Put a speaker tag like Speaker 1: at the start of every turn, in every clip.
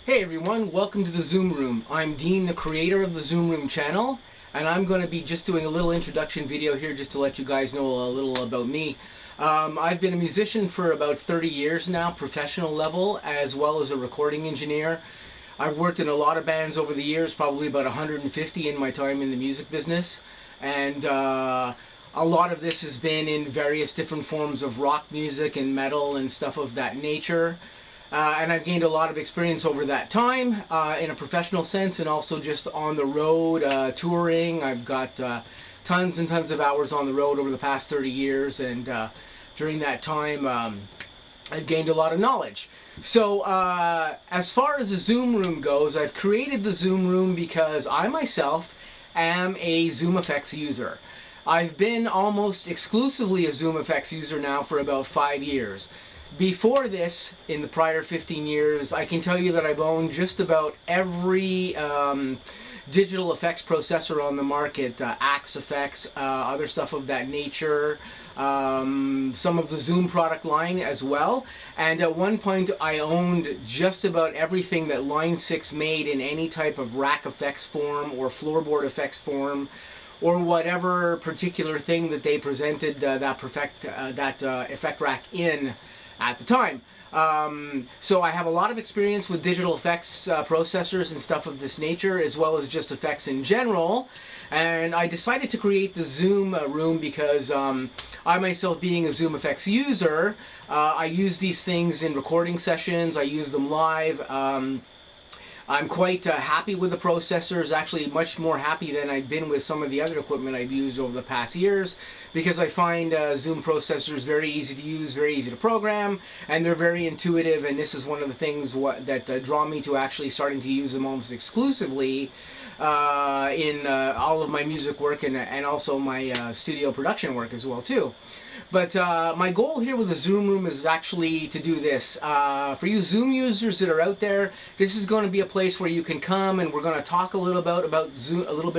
Speaker 1: Hey everyone, welcome to the Zoom Room. I'm Dean, the creator of the Zoom Room channel, and I'm going to be just doing a little introduction video here just to let you guys know a little about me. I've been a musician for about 30 years now, professional level, as well as a recording engineer. I've worked in a lot of bands over the years, probably about 150 in my time in the music business, and a lot of this has been in various different forms of rock music and metal and stuff of that nature. And I've gained a lot of experience over that time in a professional sense, and also just on the road touring. I've got tons and tons of hours on the road over the past 30 years, and during that time I've gained a lot of knowledge. So as far as the Zoom Room goes, I've created the Zoom Room because I myself am a ZoomFX user. I've been almost exclusively a ZoomFX user now for about 5 years. Before this, in the prior 15 years, I can tell you that I've owned just about every digital effects processor on the market, Axe Effects, other stuff of that nature, some of the Zoom product line as well. And at one point I owned just about everything that Line 6 made in any type of rack effects form or floorboard effects form, or whatever particular thing that they presented that effect rack in at the time. So I have a lot of experience with digital effects processors and stuff of this nature, as well as just effects in general. And I decided to create the Zoom Room because I myself, being a ZoomFX user, I use these things in recording sessions, I use them live. I'm quite happy with the processors, actually much more happy than I've been with some of the other equipment I've used over the past years, because I find Zoom processors very easy to use, very easy to program, and they're very intuitive, and this is one of the things that draw me to actually starting to use them almost exclusively in all of my music work and also my studio production work as well too. But my goal here with the Zoom Room is actually to do this. For you Zoom users that are out there, this is going to be a place where you can come, and we're going to talk a little bit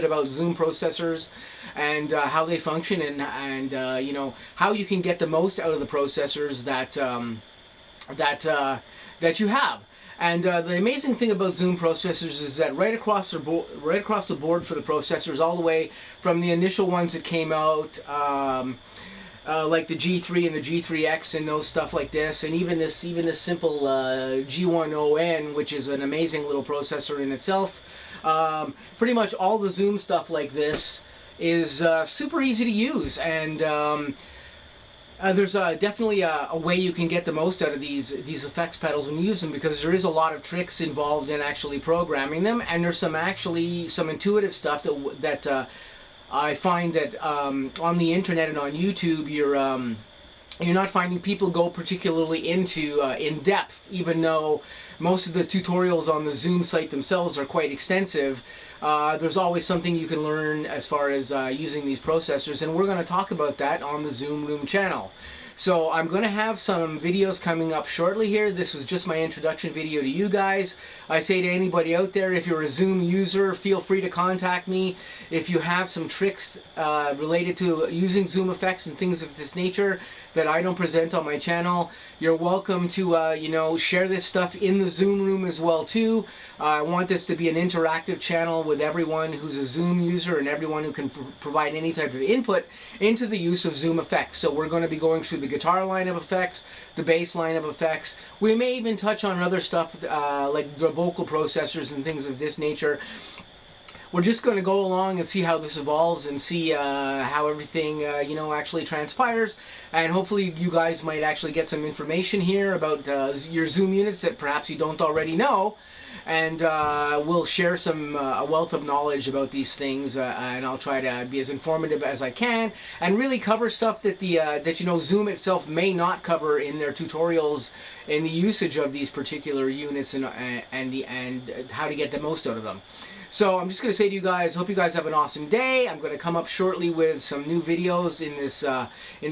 Speaker 1: about Zoom processors and how they function, and you know, how you can get the most out of the processors that you have. And the amazing thing about Zoom processors is that right across the board for the processors, all the way from the initial ones that came out, like the G3 and the G3X and those stuff like this, and even this simple G1ON, which is an amazing little processor in itself. Pretty much all the Zoom stuff like this is super easy to use, and there's definitely a way you can get the most out of these effects pedals when you use them, because there is a lot of tricks involved in actually programming them, and there's some intuitive stuff that I find that on the internet and on YouTube, you're not finding people go particularly into in depth, even though most of the tutorials on the Zoom site themselves are quite extensive. There's always something you can learn as far as using these processors, and we're going to talk about that on the Zoom Room channel. So I'm going to have some videos coming up shortly here. This was just my introduction video to you guys. I say to anybody out there, if you're a Zoom user, feel free to contact me. If you have some tricks related to using ZoomFX and things of this nature that I don't present on my channel, you're welcome to you know, share this stuff in the Zoom Room as well too. I want this to be an interactive channel with everyone who's a Zoom user and everyone who can provide any type of input into the use of ZoomFX. So we're going to be going through the guitar line of effects, the bass line of effects. We may even touch on other stuff like the vocal processors and things of this nature. We're just going to go along and see how this evolves, and see how everything you know, actually transpires, and hopefully you guys might actually get some information here about your Zoom units that perhaps you don't already know, and we'll share some a wealth of knowledge about these things, and I'll try to be as informative as I can and really cover stuff that that you know, Zoom itself may not cover in their tutorials in the usage of these particular units, and how to get the most out of them. So I'm just going to say to you guys, hope you guys have an awesome day. I'm going to come up shortly with some new videos in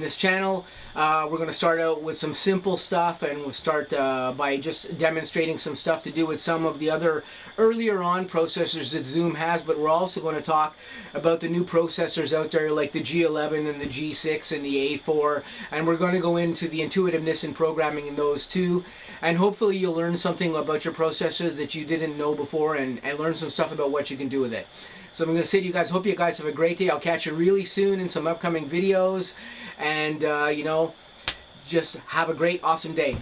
Speaker 1: this channel. We're going to start out with some simple stuff, and we'll start by just demonstrating some stuff to do with some of the other earlier on processors that Zoom has, but we're also going to talk about the new processors out there like the G11 and the G6 and the A4, and we're going to go into the intuitiveness in programming in those too, and hopefully you'll learn something about your processors that you didn't know before, and learn some stuff about what you can do with it. So I'm going to say to you guys, hope you guys have a great day. I'll catch you really soon in some upcoming videos, and you know, just have a great, awesome day.